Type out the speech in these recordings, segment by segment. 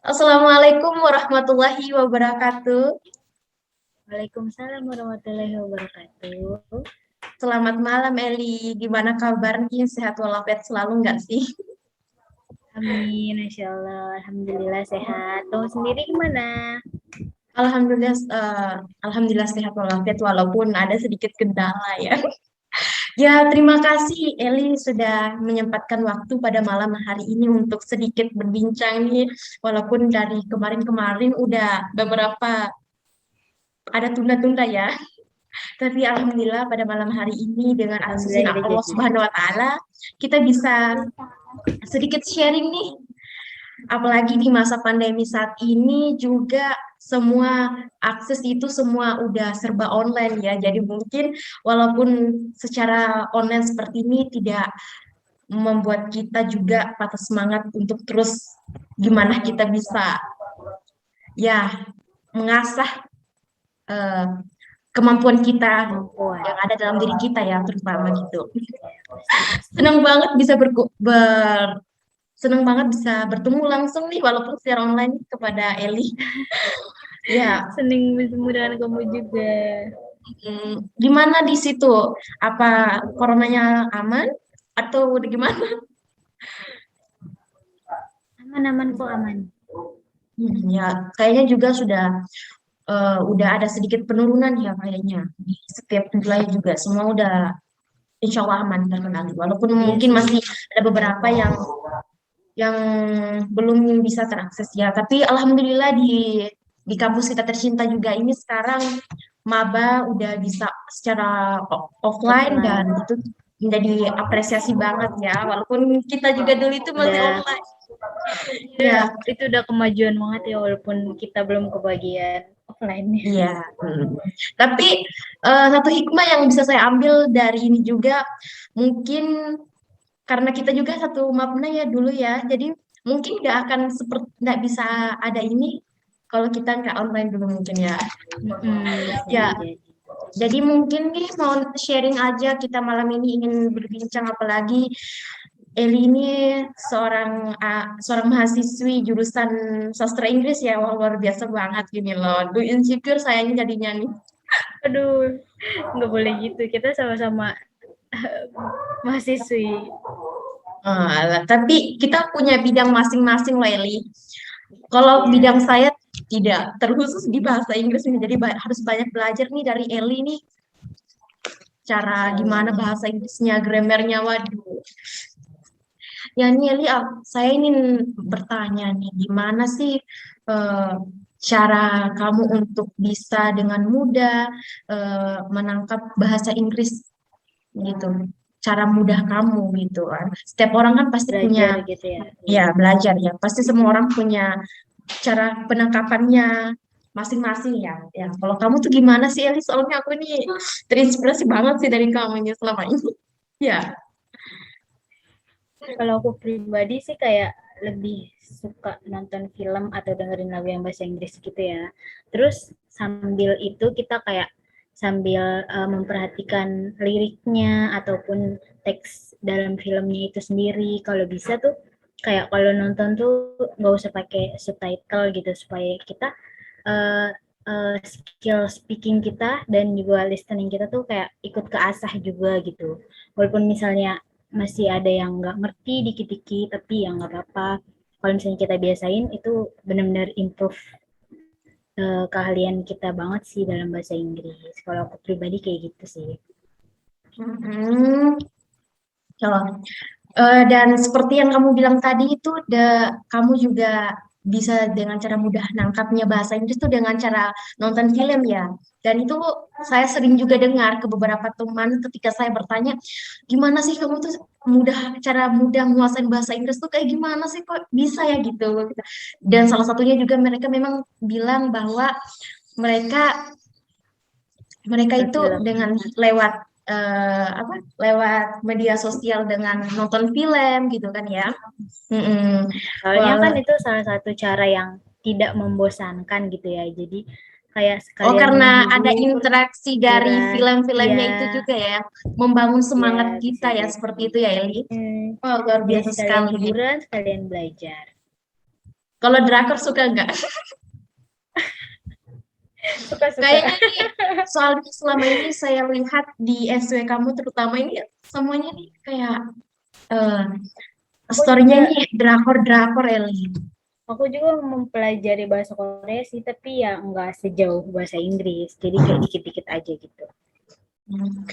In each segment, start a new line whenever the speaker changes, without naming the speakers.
Assalamualaikum warahmatullahi wabarakatuh.
Waalaikumsalam warahmatullahi wabarakatuh.
Selamat malam Eli, gimana kabarnya? Sehat walafiat selalu nggak sih?
Amin, Insya Allah. Alhamdulillah sehat. Kamu sendiri gimana?
Alhamdulillah, alhamdulillah sehat walafiat walaupun ada sedikit kendala ya. Ya, terima kasih Eli sudah menyempatkan waktu pada malam hari ini untuk sedikit berbincang nih. Walaupun dari kemarin-kemarin udah beberapa ada tunda-tunda ya. Tapi alhamdulillah pada malam hari ini dengan atas
Alhamdulillah
izin
udah
Allah
jadi.
Subhanahu wa taala kita bisa sedikit sharing nih. Apalagi di masa pandemi saat ini juga semua akses itu semua udah serba online ya. Jadi mungkin walaupun secara online seperti ini tidak membuat kita juga patah semangat untuk terus gimana kita bisa ya mengasah eh, kemampuan kita
Kemampuan.
yang ada dalam diri kita ya terutama gitu.
Ya, pasti pasti.
Senang banget bisa senang banget bisa bertemu langsung nih walaupun secara online kepada Eli. Ya,
Senang bertemu dengan kamu juga.
gimana di situ? Apa coronanya aman atau udah gimana?
Aman-aman kok aman.
Ya, kayaknya juga udah ada sedikit penurunan ya kayaknya di setiap wilayah juga semua udah insya Allah aman terkendali. Walaupun
Iya
mungkin
sih.
masih ada beberapa yang belum bisa terakses ya. Tapi alhamdulillah di kampus kita tercinta juga ini sekarang maba udah bisa secara offline dan
Offline.
itu menjadi apresiasi banget ya. Walaupun kita juga dulu itu masih
Udah,
online.
udah
Ya,
itu udah kemajuan banget ya walaupun kita belum kebagian offline-nya.
iya. Tapi satu hikmah yang bisa saya ambil dari ini juga mungkin karena kita juga satu mapna ya dulu ya. Jadi mungkin nggak akan seperti nggak bisa ada ini kalau kita nggak online dulu mungkin ya.
Bisa
Ya,
jadi.
jadi mungkin nih mau sharing aja kita malam ini ingin berbincang apalagi Eli ini seorang mahasiswi jurusan sastra Inggris ya. Wah, luar biasa banget gini loh. Duh insecure sayangnya jadinya nih.
Aduh, nggak boleh gitu. Kita sama-sama mahasiswi.
Alah, tapi kita punya bidang masing-masing loh Eli. Kalau bidang
Ya,
saya tidak terkhusus di bahasa Inggris nih, jadi harus banyak belajar nih dari Eli nih cara
Insya
gimana
Allah.
bahasa Inggrisnya, grammarnya, waduh. Ya nih Eli, saya ingin bertanya nih, gimana sih eh, cara kamu untuk bisa dengan mudah menangkap bahasa Inggris gitu, cara mudah kamu gitu kan. Setiap orang kan pasti punya,
Belajar gitu ya.
ya
Iya.
belajar ya, pasti semua orang punya cara penangkapannya masing-masing ya. Ya, kalau kamu tuh gimana sih, Eli? Soalnya aku ini terinspirasi banget sih dari kamu ini selama ini. Ya.
Kalau aku pribadi sih kayak lebih suka nonton film atau dengerin lagu yang bahasa Inggris gitu ya. Terus sambil itu kita kayak sambil memperhatikan liriknya ataupun teks dalam filmnya itu sendiri. Kalau bisa tuh kayak kalau nonton tuh nggak usah pakai subtitle gitu supaya kita uh, skill speaking kita dan juga listening kita tuh kayak ikut keasah juga gitu. Walaupun misalnya masih ada yang nggak ngerti dikit-dikit, tapi yang nggak apa-apa. Kalau misalnya kita biasain, itu benar-benar improve keahlian kita banget sih dalam bahasa Inggris. Kalau aku pribadi kayak gitu sih.
Hmm. Kalau dan seperti yang kamu bilang tadi itu, kamu juga bisa dengan cara mudah nangkapnya bahasa Inggris tuh dengan cara nonton film ya. Dan itu saya sering juga dengar ke beberapa teman ketika saya bertanya, gimana sih kamu tuh cara mudah menguasai bahasa Inggris tuh kayak gimana sih kok bisa ya gitu. Dan salah satunya juga mereka memang bilang bahwa mereka mereka
Nonton
itu
film.
dengan lewat apa lewat media sosial dengan nonton film gitu kan ya. Mm-mm.
Soalnya kan
Wah,
itu salah satu cara yang tidak membosankan gitu ya. Jadi kayak
oh
sekalian
karena ada
menghibur,
interaksi dari
hiburan.
film-filmnya
Ya,
itu juga ya, membangun semangat
ya bisa
kita ya
jadi.
seperti itu ya Eli.
Hmm,
Oh luar
jadi
biasa
sekalian
sekali.
hiburan, sekalian belajar.
Kalau drakor suka nggak?
Suka-suka.
Kayaknya nih, soalnya selama ini saya lihat di SW kamu terutama ini semuanya nih kayak eh
Aku
story-nya
juga
ini drakor-drakor Eli.
aku juga mempelajari bahasa Korea sih, tapi ya nggak sejauh bahasa Inggris. Jadi kayak dikit-dikit aja gitu.
Hmm.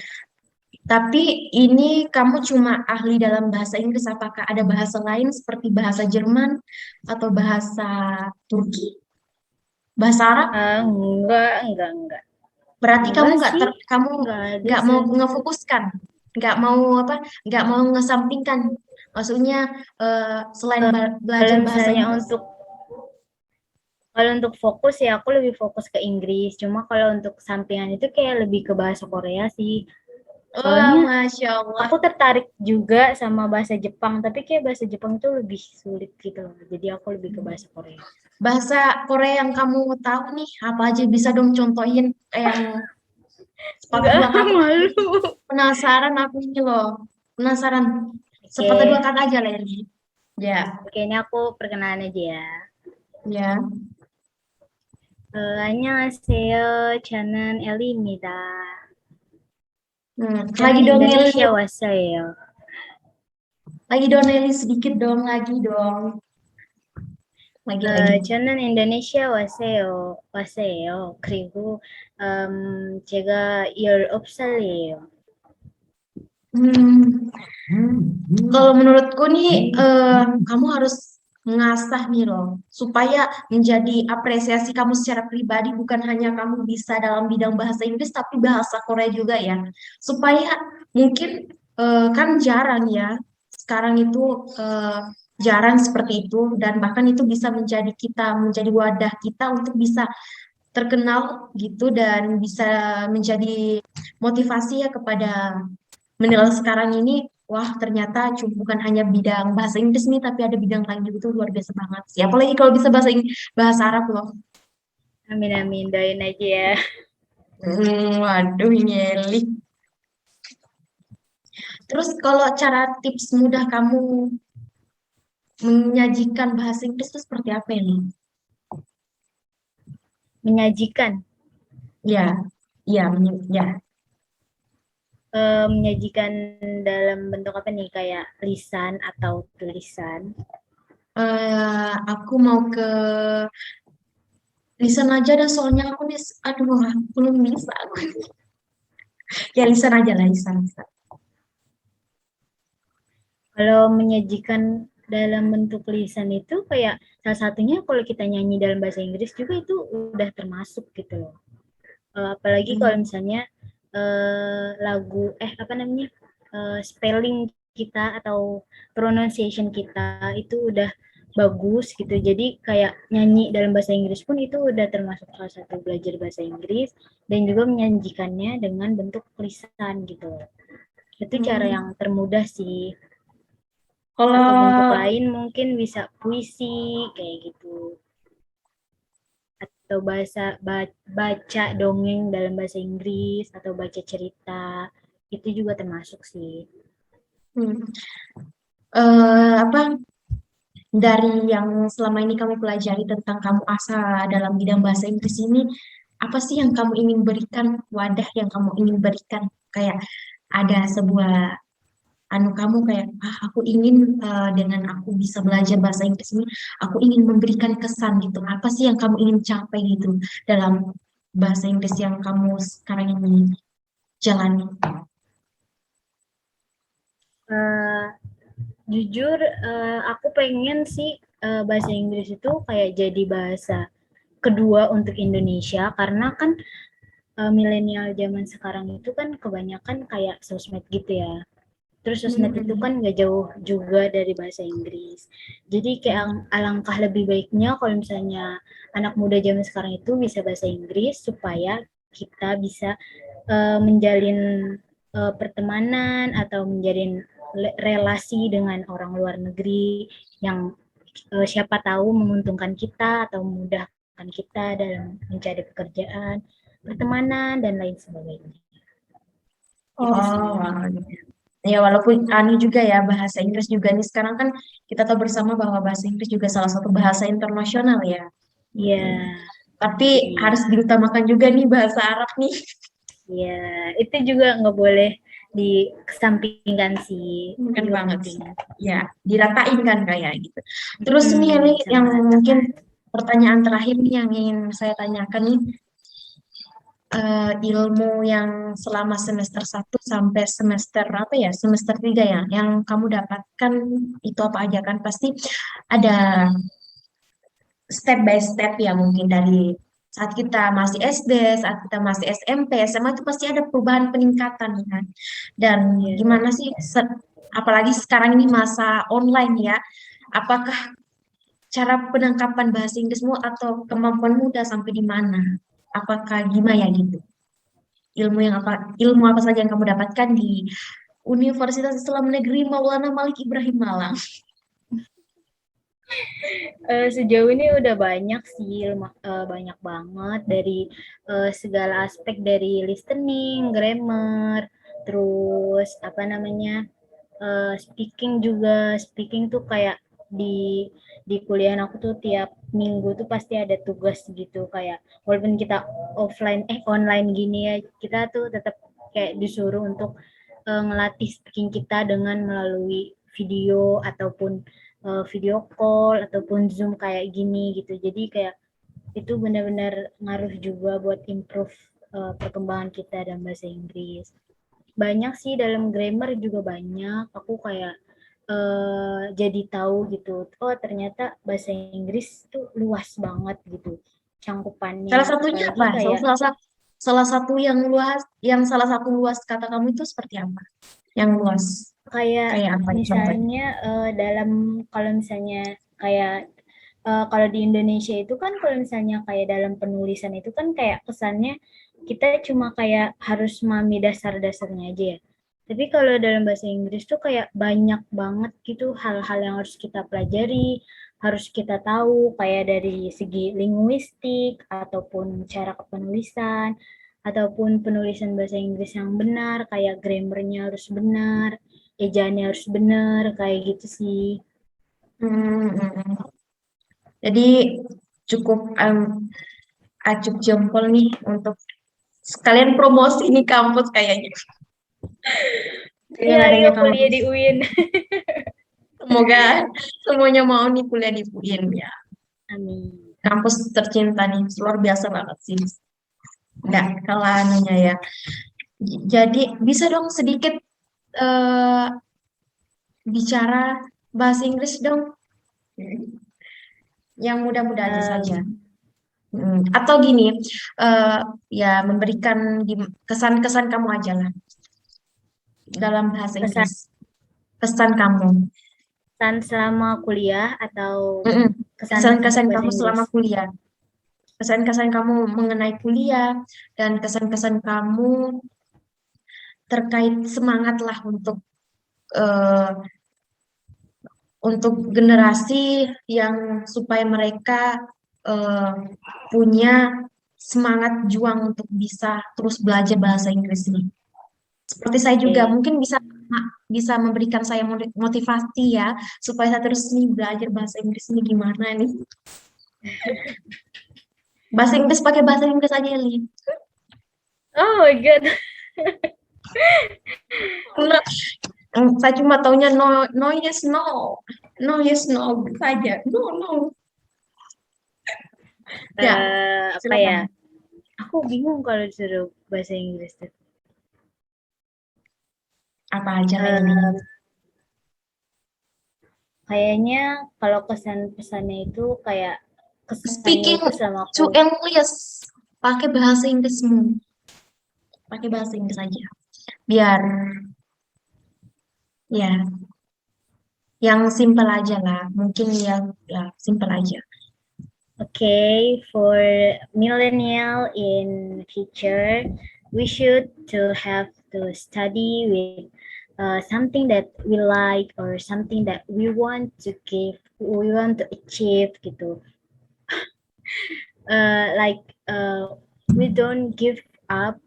Tapi ini kamu cuma ahli dalam bahasa Inggris, apakah ada bahasa lain seperti bahasa Jerman atau bahasa Turki, bahasa Arab?
Enggak.
Berarti kamu
Enggak sih,
kamu
enggak ada
nggak mau
sih.
ngefokuskan, nggak mau apa, nggak mau ngesampingkan. Maksudnya selain
Kalau
belajar bahasa
misalnya
Inggris,
kalau untuk fokus ya aku lebih fokus ke Inggris. Cuma kalau untuk sampingan itu kayak lebih ke bahasa Korea sih.
wah,
Soalnya
masya Allah.
aku tertarik juga sama bahasa Jepang, tapi kayak bahasa Jepang itu lebih sulit gitu loh. Jadi aku lebih ke bahasa Korea.
Bahasa Korea yang kamu tahu nih, apa aja bisa dong contohin yang sepatah
Enggak,
dua kata aja.
malu.
Penasaran aku ini loh, penasaran. Sepatah dua
Oke,
kata aja, Leri. Ya,
oke ini aku perkenalan aja ya.
ya.
안녕하세요. 저는 엘리입니다.
Lagi
저는
dong, Eli.
인도네시아 왔어요.
Lagi dong, Eli. Sedikit dong, lagi dong. Lagi.
저는 인도네시아 왔어요. 그리고 제가 19살이에요.
Hmm, kalau menurutku nih, kamu harus mengasah nih loh, supaya menjadi apresiasi kamu secara pribadi, bukan hanya kamu bisa dalam bidang bahasa Inggris, tapi bahasa Korea juga ya. Supaya mungkin kan jarang ya, sekarang itu jarang seperti itu, dan bahkan itu bisa menjadi menjadi wadah kita untuk bisa terkenal gitu, dan bisa menjadi motivasi ya kepada menilai sekarang ini, wah ternyata bukan hanya bidang bahasa Inggris nih, tapi ada bidang lain juga tuh luar biasa banget sih. Apalagi kalau bisa bahasa Arab loh.
Amin amin, doain aja ya.
Waduh, nyeli. Terus kalau cara tips mudah kamu menyajikan bahasa Inggris itu seperti apa ini?
Menyajikan,
Ya, ya, ya.
menyajikan dalam bentuk apa nih? Kayak lisan atau tulisan.
Aku mau ke lisan aja dah, soalnya aku nih, aduh, aku belum bisa. Ya, lisan aja lah, lisan.
Kalau menyajikan dalam bentuk lisan itu kayak salah satunya kalau kita nyanyi dalam bahasa Inggris juga itu udah termasuk gitu loh. Apalagi kalau
Hmm.
misalnya lagu apa namanya spelling kita atau pronunciation kita itu udah bagus gitu. Jadi kayak nyanyi dalam bahasa Inggris pun itu udah termasuk salah satu belajar bahasa Inggris dan juga menyajikannya dengan bentuk lisan gitu. Itu cara
Hmm.
yang termudah sih. Atau bentuk
Kalau
lain mungkin bisa puisi kayak gitu. Atau baca dongeng dalam bahasa Inggris atau baca cerita itu juga termasuk sih.
hmm, apa dari yang selama ini kamu pelajari tentang kamu asal dalam bidang bahasa Inggris ini, apa sih yang kamu ingin berikan, wadah yang kamu ingin berikan? Kayak ada sebuah anu kamu kayak, aku ingin dengan aku bisa belajar bahasa Inggris ini, aku ingin memberikan kesan gitu. Apa sih yang kamu ingin capai gitu dalam bahasa Inggris yang kamu sekarang ini jalani?
Eh, Jujur aku pengen sih bahasa Inggris itu kayak jadi bahasa kedua untuk Indonesia karena kan milenial zaman sekarang itu kan kebanyakan kayak sosmed gitu ya. Terus sosmed itu
Hmm,
kan nggak jauh juga dari bahasa Inggris. Jadi kayak alangkah lebih baiknya kalau misalnya anak muda zaman sekarang itu bisa bahasa Inggris supaya kita bisa menjalin pertemanan atau menjalin relasi dengan orang luar negeri yang siapa tahu menguntungkan kita atau memudahkan kita dalam mencari pekerjaan, pertemanan dan lain sebagainya. Itu sih.
oh, Ya walaupun aneh juga ya bahasa Inggris juga nih sekarang kan kita tahu bersama bahwa bahasa Inggris juga salah satu bahasa internasional ya.
Iya,
Tapi
iya,
harus diutamakan juga nih bahasa Arab nih.
iya. Itu juga nggak boleh dikesampingkan sih. Itu
Kan
juga
banget
penting.
sih. Ya, diratain kan kayak gitu. Terus nih Eli, yang
Sama
mungkin
rata.
pertanyaan terakhir nih yang ingin saya tanyakan nih, ilmu yang selama semester 1 sampai semester apa ya, semester 3 ya, yang kamu dapatkan itu apa aja kan? Pasti ada step by step ya mungkin dari saat kita masih SD, saat kita masih SMP, SMA itu pasti ada perubahan peningkatan ya kan. Dan
Iya.
gimana sih apalagi sekarang ini masa online ya, apakah cara penangkapan bahasa Inggrismu atau kemampuanmu udah sampai di mana? Apakah gimana ya gitu? Ilmu apa saja yang kamu dapatkan di Universitas Islam Negeri Maulana Malik Ibrahim Malang?
Sejauh ini udah banyak sih, banyak banget dari segala aspek dari listening, grammar, terus apa namanya speaking juga. Speaking tuh kayak di kuliah aku tuh tiap minggu tuh pasti ada tugas gitu, kayak walaupun kita online gini ya, kita tuh tetap kayak disuruh untuk ngelatih speaking kita dengan melalui video ataupun video call ataupun Zoom kayak gini gitu. Jadi kayak itu benar-benar ngaruh juga buat improve perkembangan kita dalam bahasa Inggris. Banyak sih dalam grammar juga banyak. Aku kayak jadi tahu gitu. Oh, ternyata bahasa Inggris tuh luas banget gitu
Salah
cangkupannya.
satunya
Apalagi
apa?
kayak
Salah satu yang luas, yang salah satu luas kata kamu itu seperti apa? Yang luas,
kayak
kayak apa contohnya?
misalnya dalam kalau misalnya kayak kalau di Indonesia itu kan kalau misalnya kayak dalam penulisan itu kan kayak kesannya kita cuma kayak harus memahami dasar-dasarnya aja ya. Tapi kalau dalam bahasa Inggris tuh kayak banyak banget gitu hal-hal yang harus kita pelajari, harus kita tahu kayak dari segi linguistik ataupun cara kepenulisan ataupun penulisan bahasa Inggris yang benar, kayak grammarnya harus benar, ejaannya harus benar, kayak gitu sih.
Hmm, hmm, hmm. Jadi cukup acuk jempol nih untuk sekalian promosi nih kampus kayaknya.
Iya,
Dengan
ayo
adanya
kuliah di
kampus,
UIN.
semoga semuanya mau nih kuliah di UIN ya.
Amin.
Kampus tercinta nih, luar biasa banget sih. Nggak kalah anunya ya. Jadi bisa dong sedikit eh, bicara bahasa Inggris dong, yang mudah-mudah aja saja.
Em,
Atau gini, eh, ya memberikan kesan-kesan kamu aja lah dalam bahasa
kesan
Inggris. Kesan kamu.
kesan selama kuliah atau
Mm-mm.
kesan untuk
Kesan-kesan
bahasa
kamu
Inggris?
selama kuliah. Kesan-kesan kamu mengenai kuliah dan kesan-kesan kamu terkait semangat lah eh, untuk generasi yang supaya mereka eh, punya semangat juang untuk bisa terus belajar bahasa Inggris ini. Seperti saya juga
Oke.
mungkin bisa memberikan saya motivasi ya supaya saya terus nih belajar bahasa Inggris ini gimana nih. Bahasa Inggris pakai bahasa Inggris aja Li.
Oh my God.
Enggak, saya cuma taunya no no yes no. No yes no saja. No no. Ya,
Apa ya?
silakan.
Aku bingung kalau disuruh bahasa Inggris tuh.
Apa aja lah ini.
Eh, Kayaknya kalau kesan pesannya itu kayak kesannya
Speaking
itu sama
to
aku.
English, pakai bahasa Inggrismu, pakai bahasa Inggris aja. Biar ya, yang simple aja lah. Mungkin ya simple aja.
Okay, for millennial in future, we should to have to study with something that we like or something that we want to achieve gitu. Like we don't give up.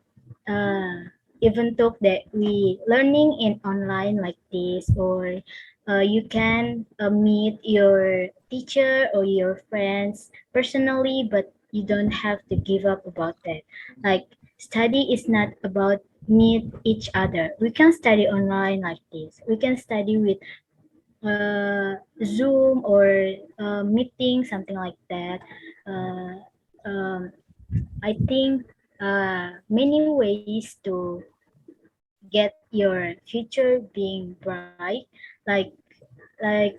Uh, even though that we learning in online like this, or you can meet your teacher or your friends personally, but you don't have to give up about that. Like, study is not about meet each other. We can study online like this. We can study with Zoom or meeting, something like that. Uh, um, I think many ways to get your future being bright. Like like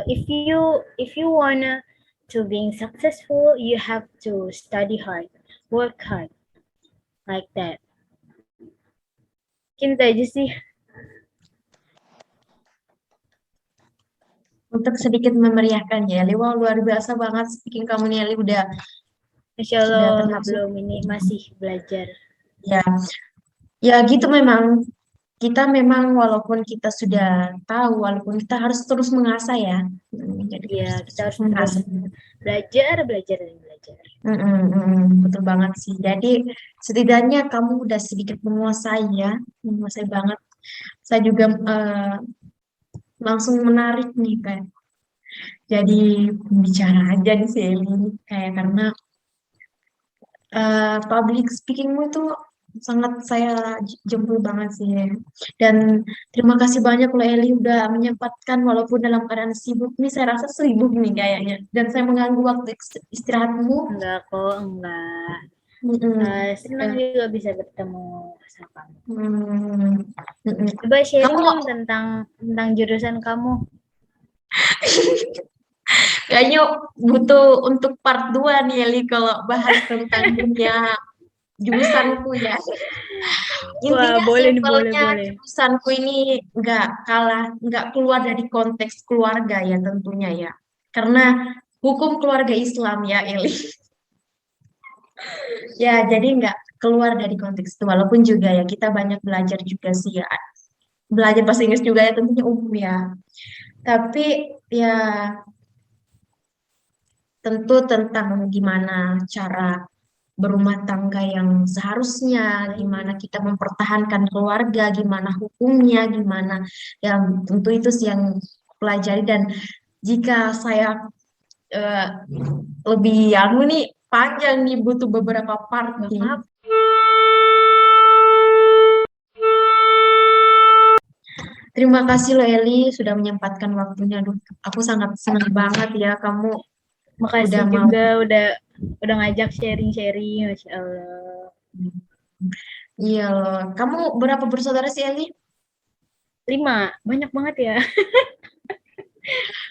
if you wanna to being successful, you have to study hard, work hard, like that. Mungkin itu aja sih.
Untuk sedikit memeriahkan ya, Eli. Wah, luar biasa banget speaking kamu nih, Eli.
Masya
Sudah
Allah,
termasuk.
belum ini masih belajar.
Ya, ya gitu memang. Kita memang walaupun kita sudah tahu, walaupun kita harus terus mengasah ya. Jadi
Ya,
harus
kita
terus
harus terus
mengasah.
belajar, belajar dan belajar.
Betul banget sih. Jadi setidaknya kamu udah sedikit menguasai ya, menguasai banget. Saya juga langsung menarik nih kayak jadi pembicara aja nih Sally. Kayak karena public speakingmu itu sangat saya jempol banget sih ya. Dan terima kasih banyak loh Eli udah menyempatkan walaupun dalam keadaan sibuk nih saya rasa sibuk nih kayaknya. Dan saya mengganggu waktu istirahatmu.
Enggak kok, enggak.
Mm-mm.
Senang
Eh,
juga bisa bertemu sama kamu.
mm, mm-mm.
Coba
Kamu
sharing dong tentang jurusan kamu.
kayaknya butuh untuk part 2 nih Eli kalau bahas tentang dunia jurusanku ya.
Wah,
Intinya
boleh nih, boleh,
simpelnya
boleh.
jurusanku ini nggak keluar dari konteks keluarga ya tentunya ya. Karena hukum keluarga Islam ya, Eli. Ya, jadi nggak keluar dari konteks itu. Walaupun juga ya kita banyak belajar juga sih ya. Belajar bahasa Inggris juga ya tentunya umum ya. Tapi ya tentu tentang gimana cara berumah tangga yang seharusnya, gimana kita mempertahankan keluarga, gimana hukumnya, gimana yang tentu itu sih yang pelajari dan jika saya eh, lebih anu nih panjang nih butuh beberapa part
Nggak
nih.
apa-apa.
Terima kasih loh Eli sudah menyempatkan waktunya. Aduh, aku sangat senang banget ya kamu udah
Makasih
mau.
juga udah ngajak sharing-sharing, Masya Allah.
Iya loh. Kamu berapa bersaudara sih Eli?
5, banyak banget ya.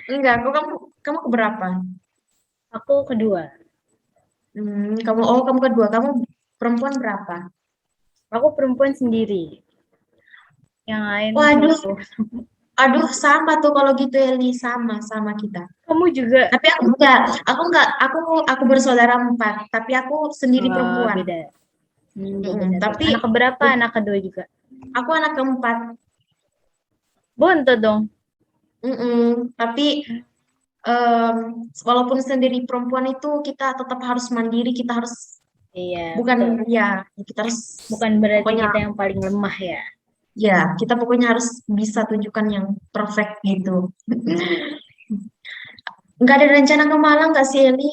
Enggak, kamu keberapa?
Aku kedua.
Kamu kedua. Kamu perempuan berapa?
Aku perempuan sendiri. Yang lain
Waduh,
cowok.
aduh sama tuh kalau gitu Eli sama sama kita.
Kamu juga.
Tapi aku bersaudara 4, tapi aku sendiri perempuan.
Beda. Beda tuh.
Tapi
Anak keberapa? Anak kedua juga.
aku anak keempat.
Bontot dong.
Tapi em, walaupun sendiri perempuan itu kita tetap harus mandiri, kita harus
Iya,
bukan
betul.
ya kita harus
Bukan berarti
pokoknya
kita yang paling lemah ya.
ya kita pokoknya harus bisa tunjukkan yang perfect gitu. Nggak ada rencana ke Malang nggak sih Eli?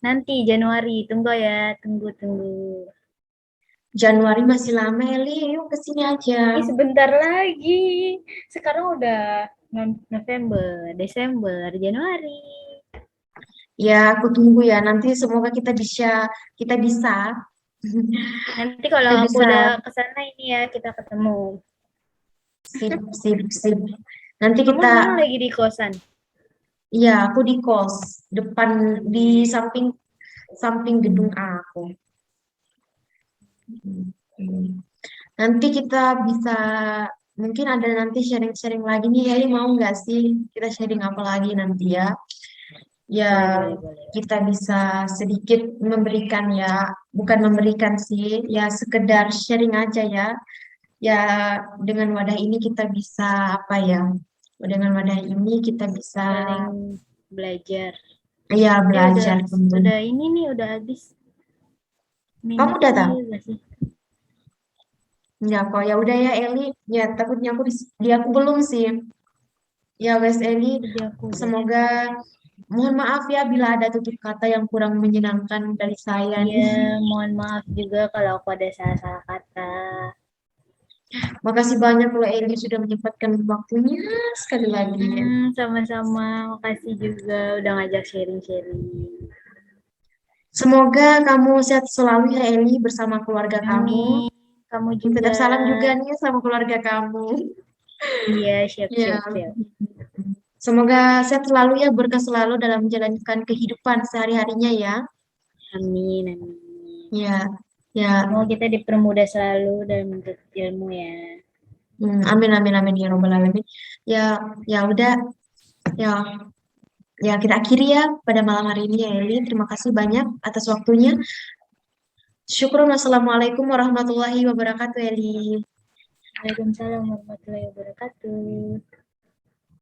Nanti Januari, tunggu ya, tunggu.
Januari masih lama Eli, yuk ke sini aja.
Ini sebentar lagi. Sekarang udah November, Desember, Januari.
Ya, aku tunggu ya. Nanti semoga kita bisa
Nanti kalau
kita
aku
bisa
udah ke sana ini ya, kita ketemu.
sip sip sip. Nanti
Kamu
kita
sekarang lagi di kosan.
ya aku di kos depan di samping samping gedung A aku. Hmm. Nanti kita bisa mungkin ada nanti sharing-sharing lagi nih. Eli mau nggak sih kita sharing apa lagi nanti ya? Ya,
Boleh.
kita bisa sedikit memberikan ya, bukan memberikan sih, ya sekedar sharing aja ya. Ya, dengan wadah ini kita bisa apa ya? Dengan wadah ini kita bisa
Saling belajar.
ya
Udah
belajar tentu.
udah ini nih, udah habis
Kamu udah
minutnya
tahu?
udah sih.
Ya kok ya udah ya Eli, ya takutnya aku belum sih. Ya wes Eli,
Jadi aku udah.
semoga mohon maaf ya bila ada tutur kata yang kurang menyenangkan dari saya
Iya,
nih.
mohon maaf juga kalau aku ada salah-salah kata.
Makasih banyak loh Eli sudah menyempatkan waktunya sekali lagi.
Sama-sama. Makasih juga udah ngajak sharing-sharing.
Semoga kamu sehat selalu ya Eli bersama keluarga kamu.
Amin. Kamu juga.
Titip salam juga nih sama keluarga kamu.
Iya, siap,
Ya,
siap, siap.
semoga sehat selalu ya, berkah selalu dalam menjalankan kehidupan sehari-harinya ya.
Amin, amin.
Ya, ya.
Semoga kita dipermudah selalu dalam menuntut ilmu ya.
Amin amin amin ya robbal alamin. Ya, ya udah, ya, ya kita akhiri ya pada malam hari ini ya Eli. Terima kasih banyak atas waktunya. Syukur. Wassalamualaikum warahmatullahi wabarakatuh Eli.
Waalaikumsalam warahmatullahi wabarakatuh.